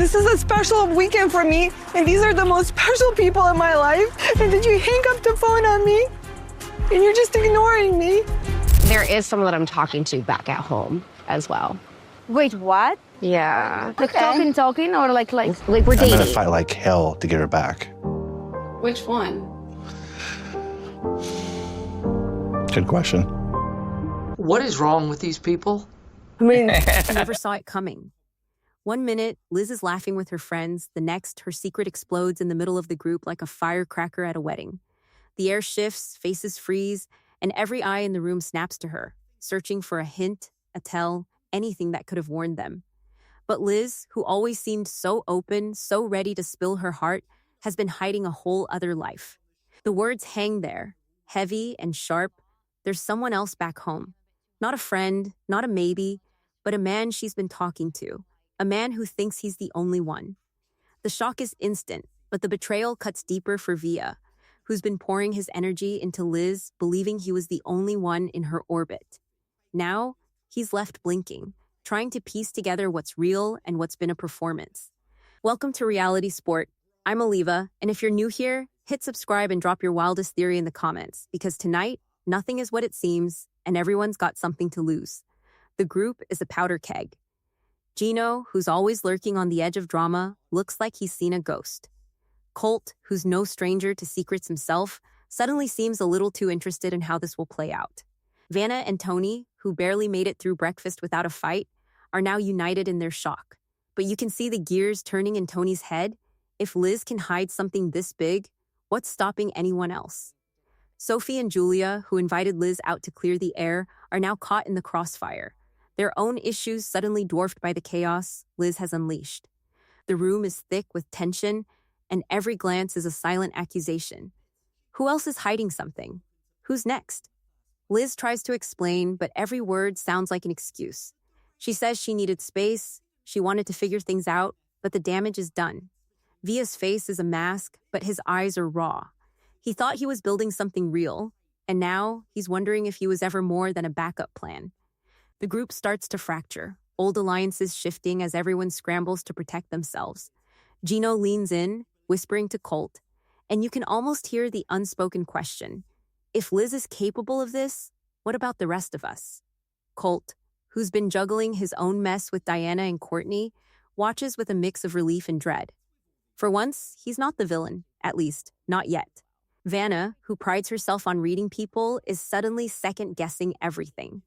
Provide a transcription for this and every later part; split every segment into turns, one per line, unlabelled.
This is a special weekend for me, and these are the most special people in my life. And then you hang up the phone on me, and you're just ignoring me.
There is someone that I'm talking to back at home as well.
Wait, what?
Yeah.
Like talking, or like we're
I'm
dating?
gonna fight like hell to get her back.
Which one?
Good question.
What is wrong with these people?
I mean,
I never saw it coming. One minute, Liz is laughing with her friends. The next, her secret explodes in the middle of the group like a firecracker at a wedding. The air shifts, faces freeze, and every eye in the room snaps to her, searching for a hint, a tell, anything that could have warned them. But Liz, who always seemed so open, so ready to spill her heart, has been hiding a whole other life. The words hang there, heavy and sharp. There's someone else back home. Not a friend, not a maybe, but a man she's been talking to. A man who thinks he's the only one. The shock is instant, but the betrayal cuts deeper for Via, who's been pouring his energy into Liz, believing he was the only one in her orbit. Now, he's left blinking, trying to piece together what's real and what's been a performance. Welcome to Reality Sport. I'm Oliva, and if you're new here, hit subscribe and drop your wildest theory in the comments, because tonight, nothing is what it seems, and everyone's got something to lose. The group is a powder keg. Gino, who's always lurking on the edge of drama, looks like he's seen a ghost. Colt, who's no stranger to secrets himself, suddenly seems a little too interested in how this will play out. Vana and Tony, who barely made it through breakfast without a fight, are now united in their shock. But you can see the gears turning in Tony's head. If Liz can hide something this big, what's stopping anyone else? Sophie and Julia, who invited Liz out to clear the air, are now caught in the crossfire. Their own issues suddenly dwarfed by the chaos Liz has unleashed. The room is thick with tension, and every glance is a silent accusation. Who else is hiding something? Who's next? Liz tries to explain, but every word sounds like an excuse. She says she needed space, she wanted to figure things out, but the damage is done. Via's face is a mask, but his eyes are raw. He thought he was building something real, and now he's wondering if he was ever more than a backup plan. The group starts to fracture, old alliances shifting as everyone scrambles to protect themselves. Gino leans in, whispering to Colt, and you can almost hear the unspoken question. If Liz is capable of this, what about the rest of us? Colt, who's been juggling his own mess with Diana and Courtney, watches with a mix of relief and dread. For once, he's not the villain, at least, not yet. Vana, who prides herself on reading people, is suddenly second-guessing everything.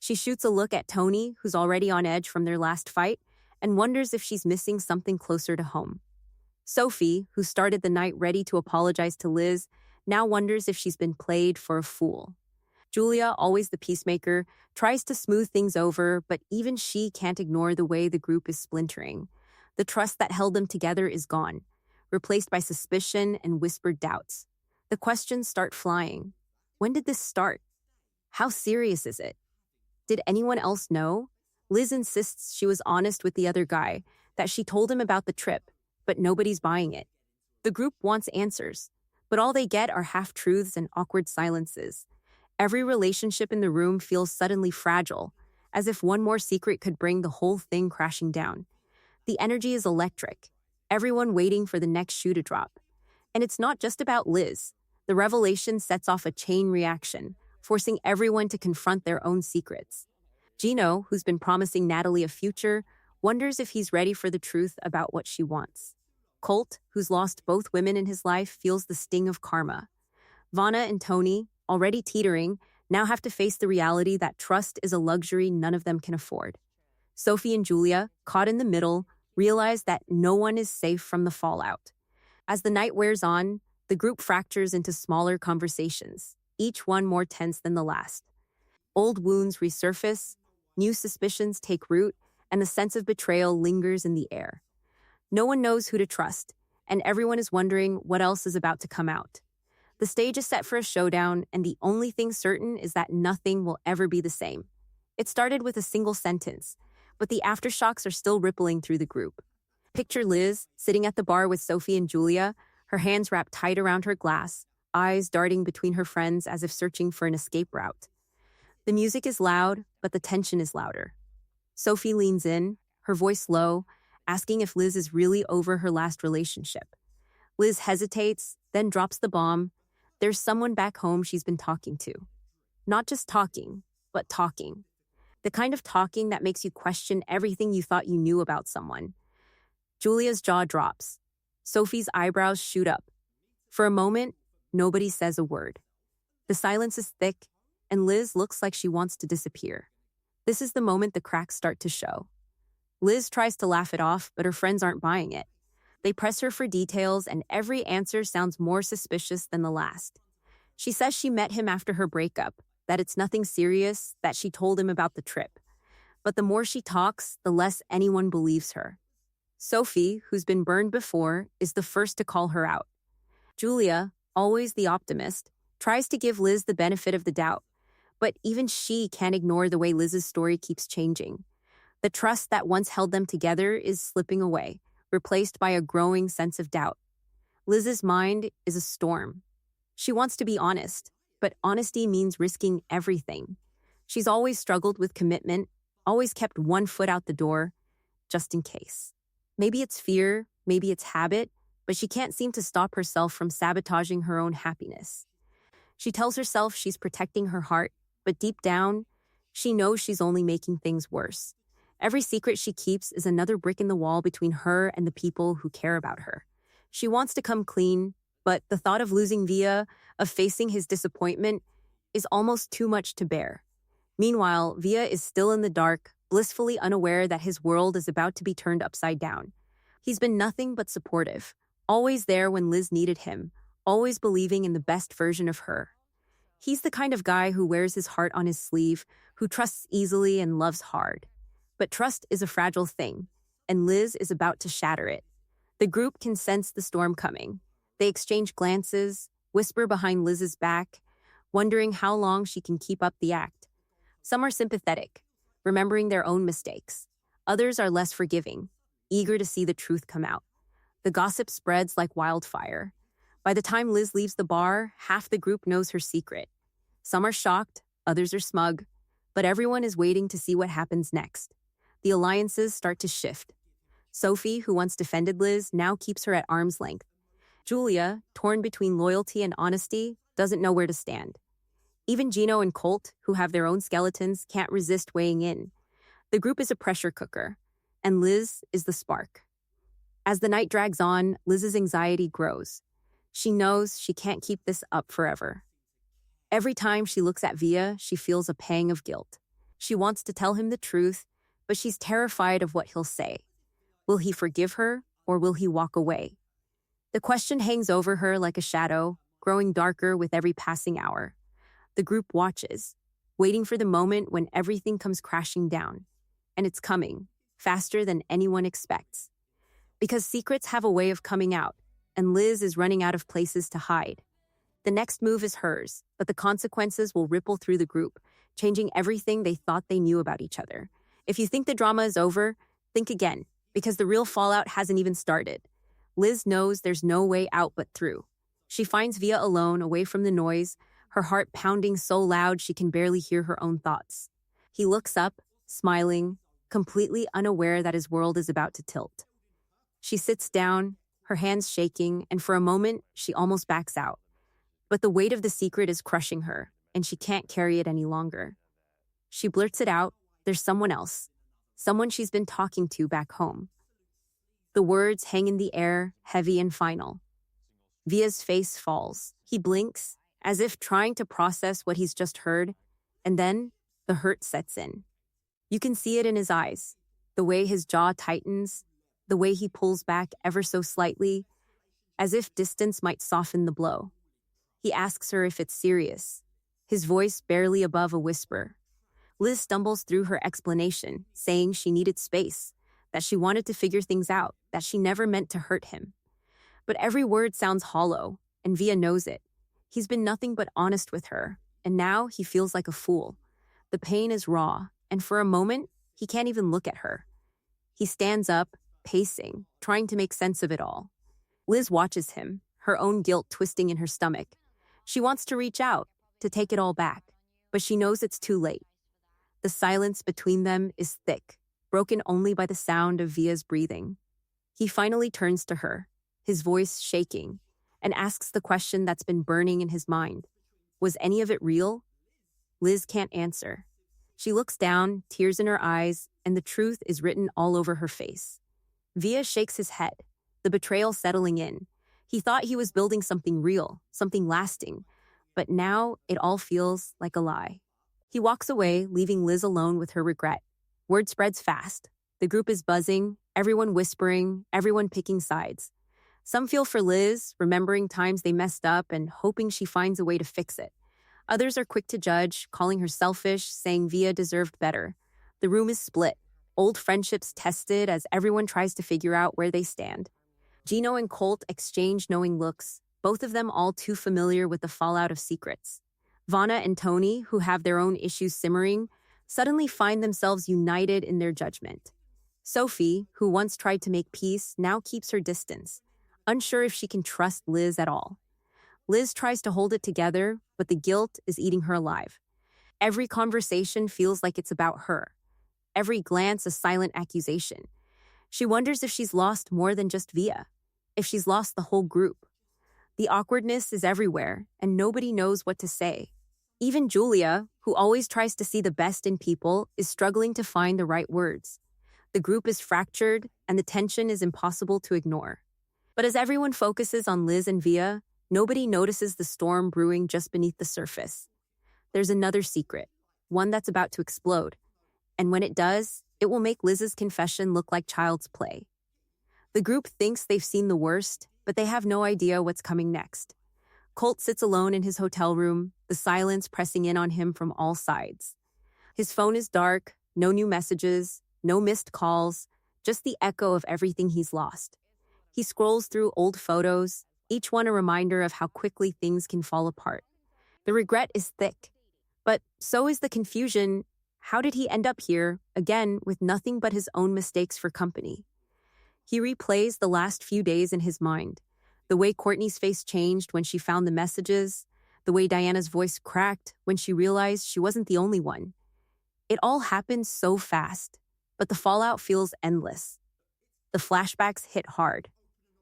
She shoots a look at Tony, who's already on edge from their last fight, and wonders if she's missing something closer to home. Sophie, who started the night ready to apologize to Liz, now wonders if she's been played for a fool. Julia, always the peacemaker, tries to smooth things over, but even she can't ignore the way the group is splintering. The trust that held them together is gone, replaced by suspicion and whispered doubts. The questions start flying. When did this start? How serious is it? Did anyone else know? Liz insists she was honest with the other guy, that she told him about the trip, but nobody's buying it. The group wants answers, but all they get are half-truths and awkward silences. Every relationship in the room feels suddenly fragile, as if one more secret could bring the whole thing crashing down. The energy is electric, everyone waiting for the next shoe to drop. And it's not just about Liz. The revelation sets off a chain reaction, forcing everyone to confront their own secrets. Gino, who's been promising Natalie a future, wonders if he's ready for the truth about what she wants. Colt, who's lost both women in his life, feels the sting of karma. Vana and Tony, already teetering, now have to face the reality that trust is a luxury none of them can afford. Sophie and Julia, caught in the middle, realize that no one is safe from the fallout. As the night wears on, the group fractures into smaller conversations, each one more tense than the last. Old wounds resurface, new suspicions take root, and the sense of betrayal lingers in the air. No one knows who to trust, and everyone is wondering what else is about to come out. The stage is set for a showdown, and the only thing certain is that nothing will ever be the same. It started with a single sentence, but the aftershocks are still rippling through the group. Picture Liz sitting at the bar with Sophie and Julia, her hands wrapped tight around her glass, eyes darting between her friends as if searching for an escape route. The music is loud, but the tension is louder. Sophie leans in, her voice low, asking if Liz is really over her last relationship. Liz hesitates, then drops the bomb. There's someone back home she's been talking to. Not just talking, but talking. The kind of talking that makes you question everything you thought you knew about someone. Julia's jaw drops. Sophie's eyebrows shoot up. For a moment, nobody says a word. The silence is thick, and Liz looks like she wants to disappear. This is the moment the cracks start to show. Liz tries to laugh it off, but her friends aren't buying it. They press her for details, and every answer sounds more suspicious than the last. She says she met him after her breakup, that it's nothing serious, that she told him about the trip. But the more she talks, the less anyone believes her. Sophie, who's been burned before, is the first to call her out. Julia, always the optimist, tries to give Liz the benefit of the doubt. But even she can't ignore the way Liz's story keeps changing. The trust that once held them together is slipping away, replaced by a growing sense of doubt. Liz's mind is a storm. She wants to be honest, but honesty means risking everything. She's always struggled with commitment, always kept one foot out the door, just in case. Maybe it's fear, maybe it's habit, but she can't seem to stop herself from sabotaging her own happiness. She tells herself she's protecting her heart, but deep down, she knows she's only making things worse. Every secret she keeps is another brick in the wall between her and the people who care about her. She wants to come clean, but the thought of losing Via, of facing his disappointment, is almost too much to bear. Meanwhile, Via is still in the dark, blissfully unaware that his world is about to be turned upside down. He's been nothing but supportive, always there when Liz needed him, always believing in the best version of her. He's the kind of guy who wears his heart on his sleeve, who trusts easily and loves hard. But trust is a fragile thing, and Liz is about to shatter it. The group can sense the storm coming. They exchange glances, whisper behind Liz's back, wondering how long she can keep up the act. Some are sympathetic, remembering their own mistakes. Others are less forgiving, eager to see the truth come out. The gossip spreads like wildfire. By the time Liz leaves the bar, half the group knows her secret. Some are shocked, others are smug, but everyone is waiting to see what happens next. The alliances start to shift. Sophie, who once defended Liz, now keeps her at arm's length. Julia, torn between loyalty and honesty, doesn't know where to stand. Even Gino and Colt, who have their own skeletons, can't resist weighing in. The group is a pressure cooker, and Liz is the spark. As the night drags on, Liz's anxiety grows. She knows she can't keep this up forever. Every time she looks at Via, she feels a pang of guilt. She wants to tell him the truth, but she's terrified of what he'll say. Will he forgive her, or will he walk away? The question hangs over her like a shadow, growing darker with every passing hour. The group watches, waiting for the moment when everything comes crashing down. And it's coming, faster than anyone expects. Because secrets have a way of coming out, and Liz is running out of places to hide. The next move is hers, but the consequences will ripple through the group, changing everything they thought they knew about each other. If you think the drama is over, think again, because the real fallout hasn't even started. Liz knows there's no way out but through. She finds Via alone, away from the noise, her heart pounding so loud she can barely hear her own thoughts. He looks up, smiling, completely unaware that his world is about to tilt. She sits down, her hands shaking, and for a moment, she almost backs out. But the weight of the secret is crushing her, and she can't carry it any longer. She blurts it out, there's someone else, someone she's been talking to back home. The words hang in the air, heavy and final. Via's face falls. He blinks, as if trying to process what he's just heard, and then the hurt sets in. You can see it in his eyes, the way his jaw tightens, the way he pulls back ever so slightly, as if distance might soften the blow. He asks her if it's serious, his voice barely above a whisper. Liz stumbles through her explanation, saying she needed space, that she wanted to figure things out, that she never meant to hurt him. But every word sounds hollow, and Via knows it. He's been nothing but honest with her, and now he feels like a fool. The pain is raw, and for a moment, he can't even look at her. He stands up, pacing, trying to make sense of it all. Liz watches him, her own guilt twisting in her stomach. She wants to reach out, to take it all back, but she knows it's too late. The silence between them is thick, broken only by the sound of Via's breathing. He finally turns to her, his voice shaking, and asks the question that's been burning in his mind. Was any of it real? Liz can't answer. She looks down, tears in her eyes, and the truth is written all over her face. Via shakes his head, the betrayal settling in. He thought he was building something real, something lasting, but now it all feels like a lie. He walks away, leaving Liz alone with her regret. Word spreads fast. The group is buzzing, everyone whispering, everyone picking sides. Some feel for Liz, remembering times they messed up and hoping she finds a way to fix it. Others are quick to judge, calling her selfish, saying Via deserved better. The room is split, old friendships tested as everyone tries to figure out where they stand. Gino and Colt exchange knowing looks, both of them all too familiar with the fallout of secrets. Vana and Tony, who have their own issues simmering, suddenly find themselves united in their judgment. Sophie, who once tried to make peace, now keeps her distance, unsure if she can trust Liz at all. Liz tries to hold it together, but the guilt is eating her alive. Every conversation feels like it's about her. Every glance a silent accusation. She wonders if she's lost more than just Via, if she's lost the whole group. The awkwardness is everywhere, and nobody knows what to say. Even Julia, who always tries to see the best in people, is struggling to find the right words. The group is fractured, and the tension is impossible to ignore. But as everyone focuses on Liz and Via, nobody notices the storm brewing just beneath the surface. There's another secret, one that's about to explode. And when it does, it will make Liz's confession look like child's play. The group thinks they've seen the worst, but they have no idea what's coming next. Colt sits alone in his hotel room, the silence pressing in on him from all sides. His phone is dark, no new messages, no missed calls, just the echo of everything he's lost. He scrolls through old photos, each one a reminder of how quickly things can fall apart. The regret is thick, but so is the confusion. How did he end up here, again, with nothing but his own mistakes for company? He replays the last few days in his mind. The way Courtney's face changed when she found the messages, the way Diana's voice cracked when she realized she wasn't the only one. It all happened so fast, but the fallout feels endless. The flashbacks hit hard.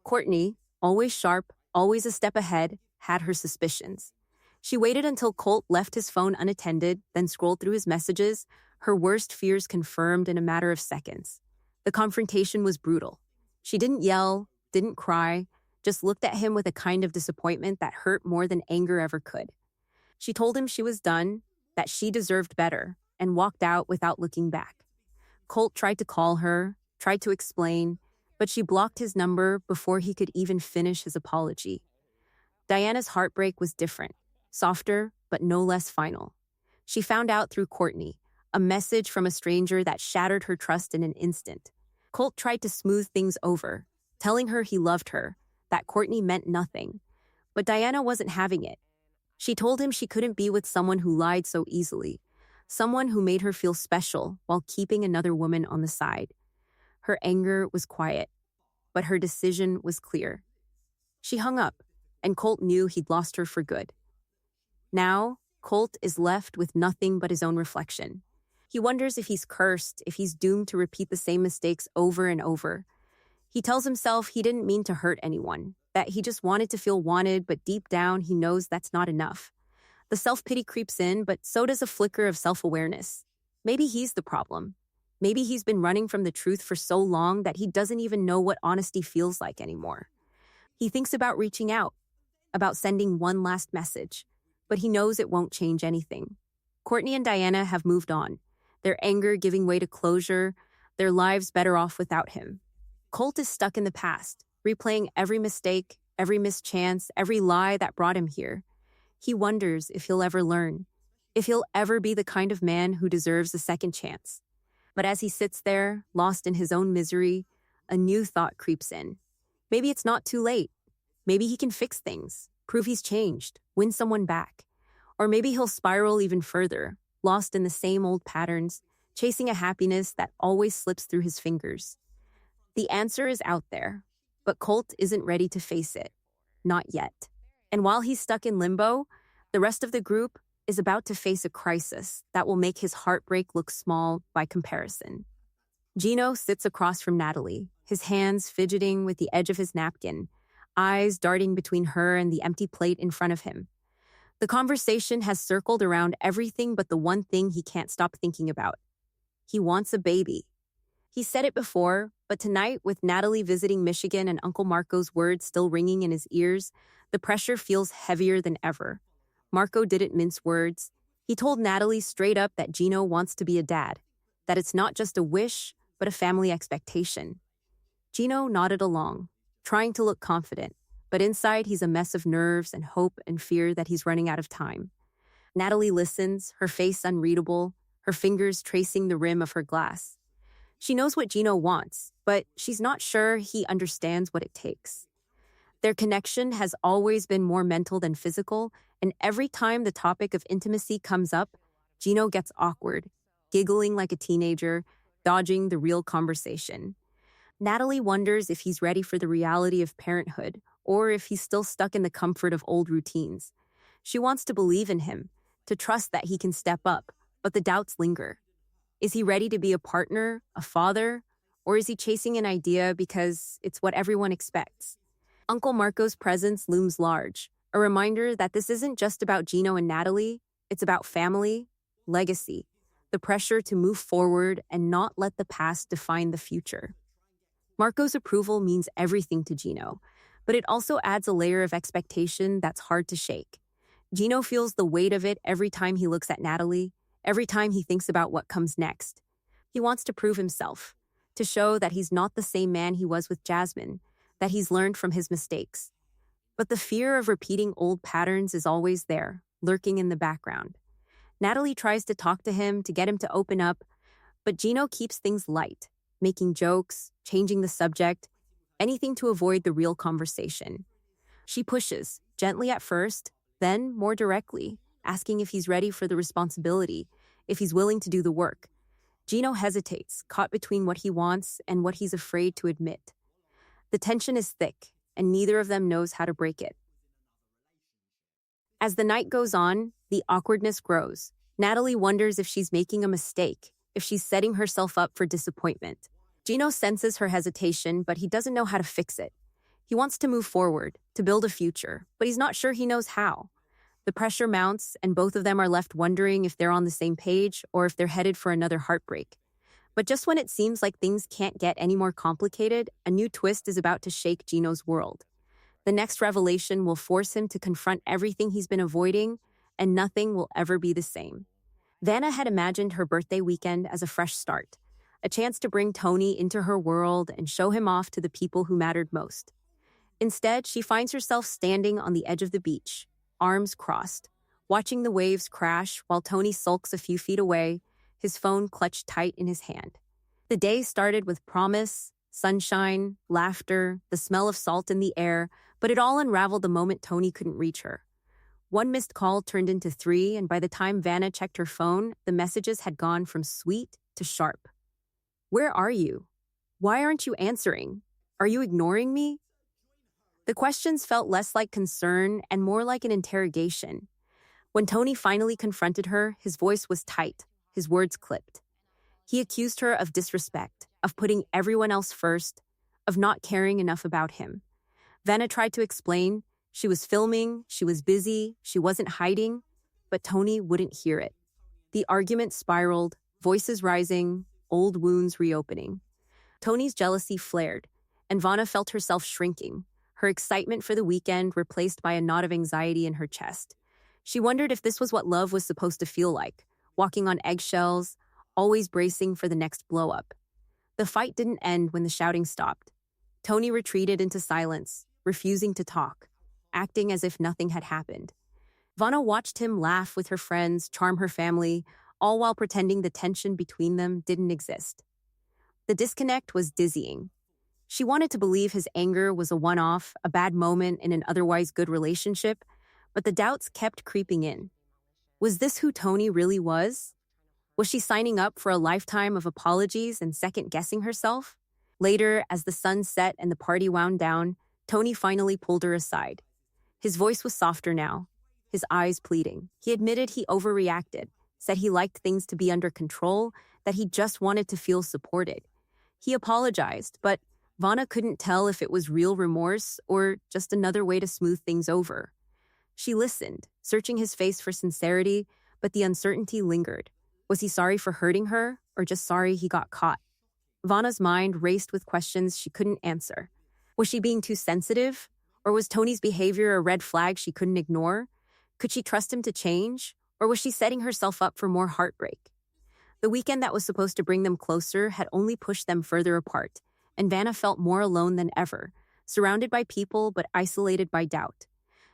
Courtney, always sharp, always a step ahead, had her suspicions. She waited until Colt left his phone unattended, then scrolled through his messages, her worst fears confirmed in a matter of seconds. The confrontation was brutal. She didn't yell, didn't cry, just looked at him with a kind of disappointment that hurt more than anger ever could. She told him she was done, that she deserved better, and walked out without looking back. Colt tried to call her, tried to explain, but she blocked his number before he could even finish his apology. Diana's heartbreak was different, softer, but no less final. She found out through Courtney, a message from a stranger that shattered her trust in an instant. Colt tried to smooth things over, telling her he loved her, that Courtney meant nothing. But Diana wasn't having it. She told him she couldn't be with someone who lied so easily, someone who made her feel special while keeping another woman on the side. Her anger was quiet, but her decision was clear. She hung up, and Colt knew he'd lost her for good. Now, Colt is left with nothing but his own reflection. He wonders if he's cursed, if he's doomed to repeat the same mistakes over and over. He tells himself he didn't mean to hurt anyone, that he just wanted to feel wanted, but deep down he knows that's not enough. The self-pity creeps in, but so does a flicker of self-awareness. Maybe he's the problem. Maybe he's been running from the truth for so long that he doesn't even know what honesty feels like anymore. He thinks about reaching out, about sending one last message, but he knows it won't change anything. Courtney and Diana have moved on, their anger giving way to closure, their lives better off without him. Colt is stuck in the past, replaying every mistake, every missed chance, every lie that brought him here. He wonders if he'll ever learn, if he'll ever be the kind of man who deserves a second chance. But as he sits there, lost in his own misery, a new thought creeps in. Maybe it's not too late. Maybe he can fix things, prove he's changed, win someone back. Or maybe he'll spiral even further, lost in the same old patterns, chasing a happiness that always slips through his fingers. The answer is out there, but Colt isn't ready to face it. Not yet. And while he's stuck in limbo, the rest of the group is about to face a crisis that will make his heartbreak look small by comparison. Gino sits across from Natalie, his hands fidgeting with the edge of his napkin, eyes darting between her and the empty plate in front of him. The conversation has circled around everything but the one thing he can't stop thinking about. He wants a baby. He said it before, but tonight, with Natalie visiting Michigan and Uncle Marco's words still ringing in his ears, the pressure feels heavier than ever. Marco didn't mince words. He told Natalie straight up that Gino wants to be a dad, that it's not just a wish, but a family expectation. Gino nodded along, trying to look confident, but inside he's a mess of nerves and hope and fear that he's running out of time. Natalie listens, her face unreadable, her fingers tracing the rim of her glass. She knows what Gino wants, but she's not sure he understands what it takes. Their connection has always been more mental than physical, and every time the topic of intimacy comes up, Gino gets awkward, giggling like a teenager, dodging the real conversation. Natalie wonders if he's ready for the reality of parenthood, or if he's still stuck in the comfort of old routines. She wants to believe in him, to trust that he can step up, but the doubts linger. Is he ready to be a partner, a father, or is he chasing an idea because it's what everyone expects? Uncle Marco's presence looms large, a reminder that this isn't just about Gino and Natalie, it's about family, legacy, the pressure to move forward and not let the past define the future. Marco's approval means everything to Gino, but it also adds a layer of expectation that's hard to shake. Gino feels the weight of it every time he looks at Natalie, every time he thinks about what comes next. He wants to prove himself, to show that he's not the same man he was with Jasmine, that he's learned from his mistakes. But the fear of repeating old patterns is always there, lurking in the background. Natalie tries to talk to him to get him to open up, but Gino keeps things light, making jokes, changing the subject, anything to avoid the real conversation. She pushes, gently at first, then more directly, asking if he's ready for the responsibility, if he's willing to do the work. Gino hesitates, caught between what he wants and what he's afraid to admit. The tension is thick, and neither of them knows how to break it. As the night goes on, the awkwardness grows. Natalie wonders if she's making a mistake, if she's setting herself up for disappointment. Gino senses her hesitation, but he doesn't know how to fix it. He wants to move forward, to build a future, but he's not sure he knows how. The pressure mounts, and both of them are left wondering if they're on the same page or if they're headed for another heartbreak. But just when it seems like things can't get any more complicated, a new twist is about to shake Gino's world. The next revelation will force him to confront everything he's been avoiding, and nothing will ever be the same. Vana had imagined her birthday weekend as a fresh start, a chance to bring Tony into her world and show him off to the people who mattered most. Instead, she finds herself standing on the edge of the beach, arms crossed, watching the waves crash while Tony sulks a few feet away, his phone clutched tight in his hand. The day started with promise, sunshine, laughter, the smell of salt in the air, but it all unraveled the moment Tony couldn't reach her. One missed call turned into 3, and by the time Vana checked her phone, the messages had gone from sweet to sharp. Where are you? Why aren't you answering? Are you ignoring me? The questions felt less like concern and more like an interrogation. When Tony finally confronted her, his voice was tight, his words clipped. He accused her of disrespect, of putting everyone else first, of not caring enough about him. Vana tried to explain. She was filming, she was busy, she wasn't hiding, but Tony wouldn't hear it. The argument spiraled, voices rising, old wounds reopening. Tony's jealousy flared, and Vana felt herself shrinking, her excitement for the weekend replaced by a knot of anxiety in her chest. She wondered if this was what love was supposed to feel like, walking on eggshells, always bracing for the next blow-up. The fight didn't end when the shouting stopped. Tony retreated into silence, refusing to talk, acting as if nothing had happened. Vana watched him laugh with her friends, charm her family, all while pretending the tension between them didn't exist. The disconnect was dizzying. She wanted to believe his anger was a one-off, a bad moment in an otherwise good relationship, but the doubts kept creeping in. Was this who Tony really was? Was she signing up for a lifetime of apologies and second-guessing herself? Later, as the sun set and the party wound down, Tony finally pulled her aside. His voice was softer now, his eyes pleading. He admitted he overreacted, said he liked things to be under control, that he just wanted to feel supported. He apologized, but Vana couldn't tell if it was real remorse or just another way to smooth things over. She listened, searching his face for sincerity, but the uncertainty lingered. Was he sorry for hurting her, or just sorry he got caught? Vana's mind raced with questions she couldn't answer. Was she being too sensitive? Or was Tony's behavior a red flag she couldn't ignore? Could she trust him to change? Or was she setting herself up for more heartbreak? The weekend that was supposed to bring them closer had only pushed them further apart, and Vana felt more alone than ever, surrounded by people but isolated by doubt.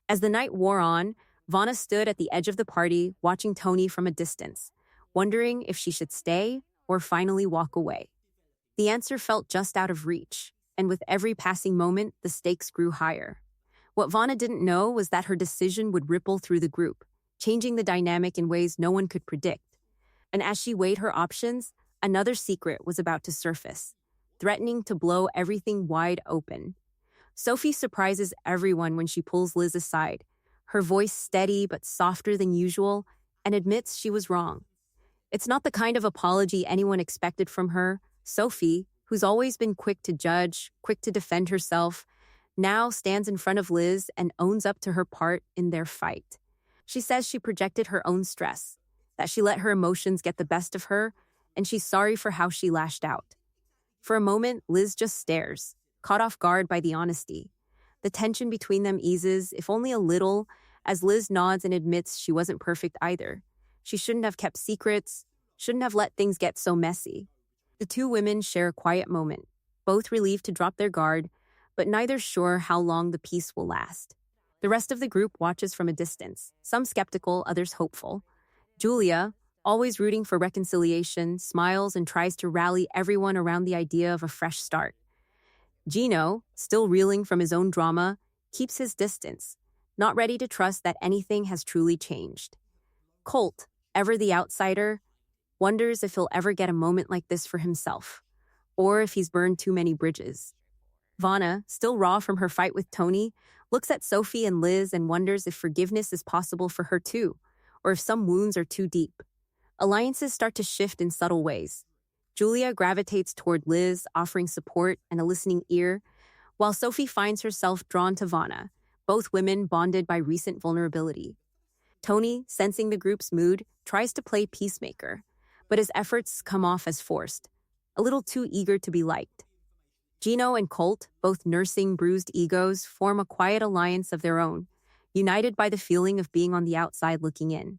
As the night wore on, Vana stood at the edge of the party, watching Tony from a distance, wondering if she should stay or finally walk away. The answer felt just out of reach, and with every passing moment, the stakes grew higher. What Vana didn't know was that her decision would ripple through the group, changing the dynamic in ways no one could predict. And as she weighed her options, another secret was about to surface, threatening to blow everything wide open. Sophie surprises everyone when she pulls Liz aside, her voice steady but softer than usual, and admits she was wrong. It's not the kind of apology anyone expected from her. Sophie, who's always been quick to judge, quick to defend herself, now stands in front of Liz and owns up to her part in their fight. She says she projected her own stress, that she let her emotions get the best of her, and she's sorry for how she lashed out. For a moment, Liz just stares, caught off guard by the honesty. The tension between them eases, if only a little, as Liz nods and admits she wasn't perfect either. She shouldn't have kept secrets, shouldn't have let things get so messy. The two women share a quiet moment, both relieved to drop their guard, but neither sure how long the peace will last. The rest of the group watches from a distance, some skeptical, others hopeful. Julia, always rooting for reconciliation, smiles and tries to rally everyone around the idea of a fresh start. Gino, still reeling from his own drama, keeps his distance, not ready to trust that anything has truly changed. Colt, ever the outsider, wonders if he'll ever get a moment like this for himself, or if he's burned too many bridges. Vana, still raw from her fight with Tony, looks at Sophie and Liz and wonders if forgiveness is possible for her too, or if some wounds are too deep. Alliances start to shift in subtle ways. Julia gravitates toward Liz, offering support and a listening ear, while Sophie finds herself drawn to Vana, both women bonded by recent vulnerability. Tony, sensing the group's mood, tries to play peacemaker, but his efforts come off as forced, a little too eager to be liked. Gino and Colt, both nursing bruised egos, form a quiet alliance of their own, united by the feeling of being on the outside looking in.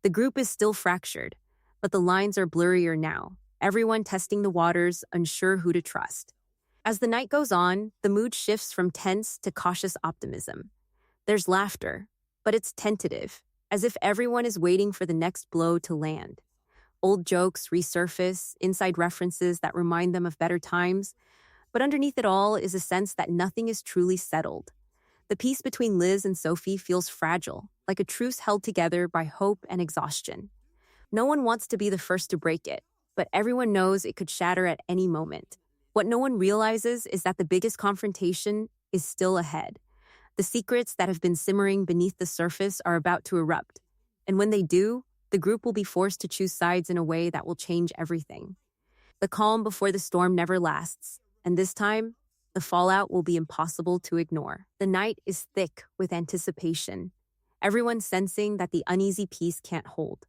The group is still fractured, but the lines are blurrier now, everyone testing the waters, unsure who to trust. As the night goes on, the mood shifts from tense to cautious optimism. There's laughter, but it's tentative, as if everyone is waiting for the next blow to land. Old jokes resurface, inside references that remind them of better times, but underneath it all is a sense that nothing is truly settled. The peace between Liz and Sophie feels fragile, like a truce held together by hope and exhaustion. No one wants to be the first to break it, but everyone knows it could shatter at any moment. What no one realizes is that the biggest confrontation is still ahead. The secrets that have been simmering beneath the surface are about to erupt, and when they do, the group will be forced to choose sides in a way that will change everything. The calm before the storm never lasts, and this time, the fallout will be impossible to ignore. The night is thick with anticipation, everyone sensing that the uneasy peace can't hold.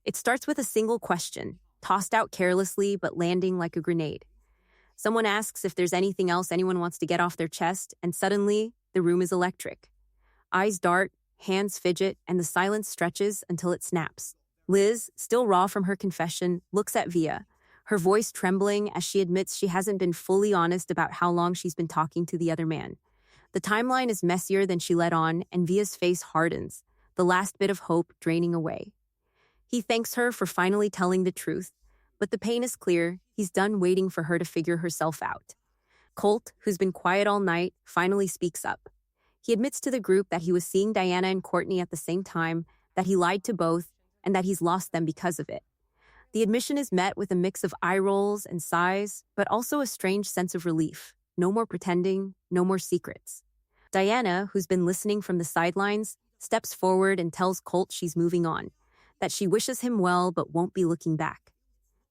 It starts with a single question, tossed out carelessly but landing like a grenade. Someone asks if there's anything else anyone wants to get off their chest, and suddenly, the room is electric. Eyes dart, hands fidget, and the silence stretches until it snaps. Liz, still raw from her confession, looks at Via, her voice trembling as she admits she hasn't been fully honest about how long she's been talking to the other man. The timeline is messier than she let on, and Via's face hardens, the last bit of hope draining away. He thanks her for finally telling the truth, but the pain is clear. He's done waiting for her to figure herself out. Colt, who's been quiet all night, finally speaks up. He admits to the group that he was seeing Diana and Courtney at the same time, that he lied to both, and that he's lost them because of it. The admission is met with a mix of eye rolls and sighs, but also a strange sense of relief. No more pretending, no more secrets. Diana, who's been listening from the sidelines, steps forward and tells Colt she's moving on, that she wishes him well but won't be looking back.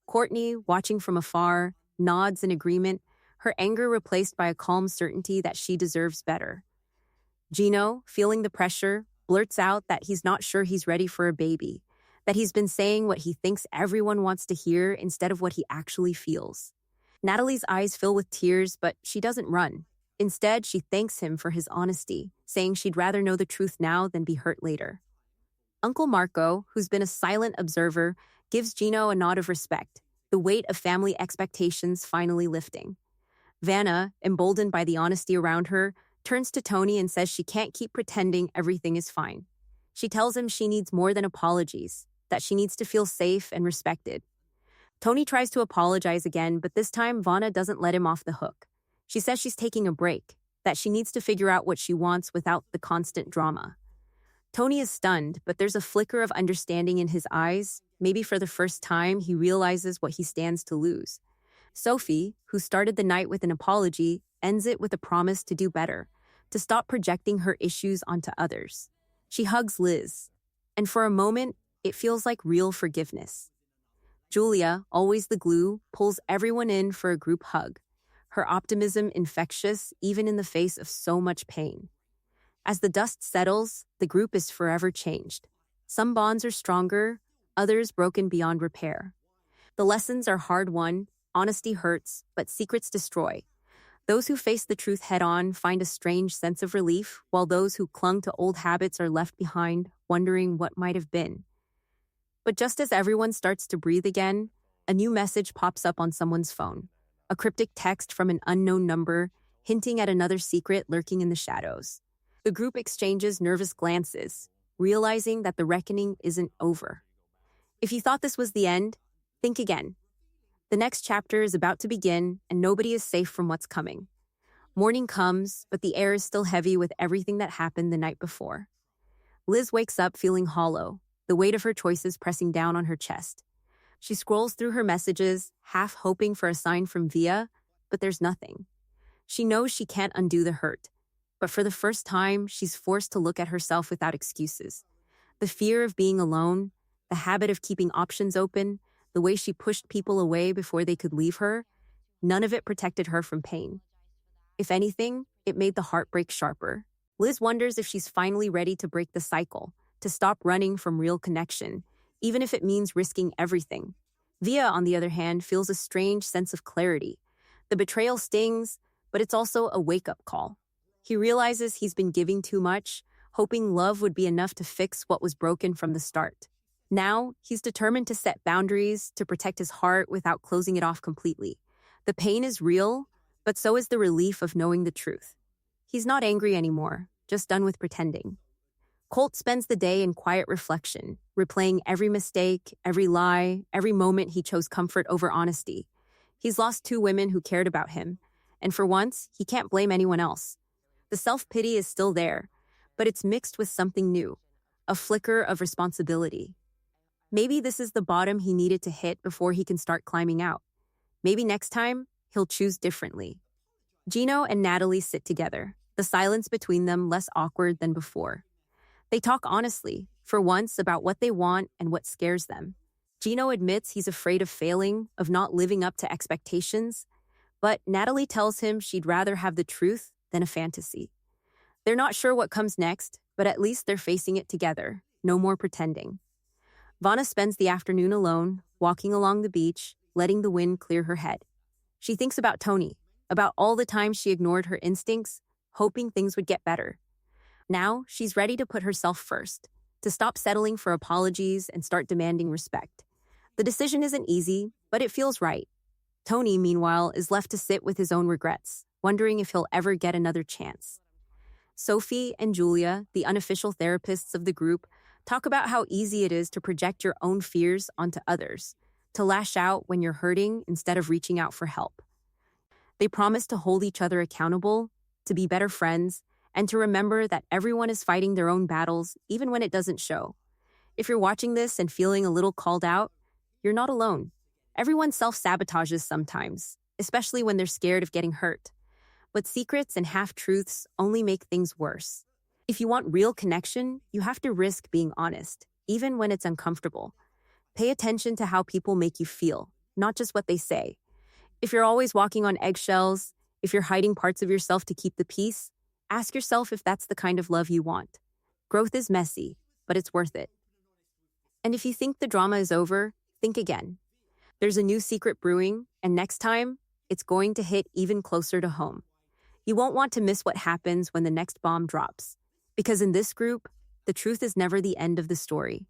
Courtney, watching from afar, nods in agreement, her anger replaced by a calm certainty that she deserves better. Gino, feeling the pressure, blurts out that he's not sure he's ready for a baby, that he's been saying what he thinks everyone wants to hear instead of what he actually feels. Natalie's eyes fill with tears, but she doesn't run. Instead, she thanks him for his honesty, saying she'd rather know the truth now than be hurt later. Uncle Marco, who's been a silent observer, gives Gino a nod of respect, the weight of family expectations finally lifting. Vana, emboldened by the honesty around her, turns to Tony and says she can't keep pretending everything is fine. She tells him she needs more than apologies, that she needs to feel safe and respected. Tony tries to apologize again, but this time Vana doesn't let him off the hook. She says she's taking a break, that she needs to figure out what she wants without the constant drama. Tony is stunned, but there's a flicker of understanding in his eyes. Maybe for the first time, he realizes what he stands to lose. Sophie, who started the night with an apology, ends it with a promise to do better, to stop projecting her issues onto others. She hugs Liz, and for a moment, it feels like real forgiveness. Julia, always the glue, pulls everyone in for a group hug, her optimism infectious even in the face of so much pain. As the dust settles, the group is forever changed. Some bonds are stronger, others broken beyond repair. The lessons are hard-won, honesty hurts, but secrets destroy. Those who face the truth head-on find a strange sense of relief, while those who clung to old habits are left behind, wondering what might have been. But just as everyone starts to breathe again, a new message pops up on someone's phone. A cryptic text from an unknown number, hinting at another secret lurking in the shadows. The group exchanges nervous glances, realizing that the reckoning isn't over. If you thought this was the end, think again. The next chapter is about to begin, and nobody is safe from what's coming. Morning comes, but the air is still heavy with everything that happened the night before. Liz wakes up feeling hollow, the weight of her choices pressing down on her chest. She scrolls through her messages, half hoping for a sign from Via, but there's nothing. She knows she can't undo the hurt, but for the first time, she's forced to look at herself without excuses. The fear of being alone, the habit of keeping options open, the way she pushed people away before they could leave her, none of it protected her from pain. If anything, it made the heartbreak sharper. Liz wonders if she's finally ready to break the cycle, to stop running from real connection, even if it means risking everything. Via, on the other hand, feels a strange sense of clarity. The betrayal stings, but it's also a wake-up call. He realizes he's been giving too much, hoping love would be enough to fix what was broken from the start. Now, he's determined to set boundaries, to protect his heart without closing it off completely. The pain is real, but so is the relief of knowing the truth. He's not angry anymore, just done with pretending. Colt spends the day in quiet reflection, replaying every mistake, every lie, every moment he chose comfort over honesty. He's lost 2 women who cared about him, and for once, he can't blame anyone else. The self-pity is still there, but it's mixed with something new, a flicker of responsibility. Maybe this is the bottom he needed to hit before he can start climbing out. Maybe next time, he'll choose differently. Gino and Natalie sit together, the silence between them less awkward than before. They talk honestly, for once, about what they want and what scares them. Gino admits he's afraid of failing, of not living up to expectations, but Natalie tells him she'd rather have the truth than a fantasy. They're not sure what comes next, but at least they're facing it together. No more pretending. Vana spends the afternoon alone, walking along the beach, letting the wind clear her head. She thinks about Tony, about all the times she ignored her instincts, hoping things would get better. Now, she's ready to put herself first, to stop settling for apologies and start demanding respect. The decision isn't easy, but it feels right. Tony, meanwhile, is left to sit with his own regrets, wondering if he'll ever get another chance. Sophie and Julia, the unofficial therapists of the group, talk about how easy it is to project your own fears onto others, to lash out when you're hurting instead of reaching out for help. They promise to hold each other accountable, to be better friends, and to remember that everyone is fighting their own battles, even when it doesn't show. If you're watching this and feeling a little called out, you're not alone. Everyone self-sabotages sometimes, especially when they're scared of getting hurt. But secrets and half-truths only make things worse. If you want real connection, you have to risk being honest, even when it's uncomfortable. Pay attention to how people make you feel, not just what they say. If you're always walking on eggshells, if you're hiding parts of yourself to keep the peace, ask yourself if that's the kind of love you want. Growth is messy, but it's worth it. And if you think the drama is over, think again. There's a new secret brewing, and next time, it's going to hit even closer to home. You won't want to miss what happens when the next bomb drops. Because in this group, the truth is never the end of the story.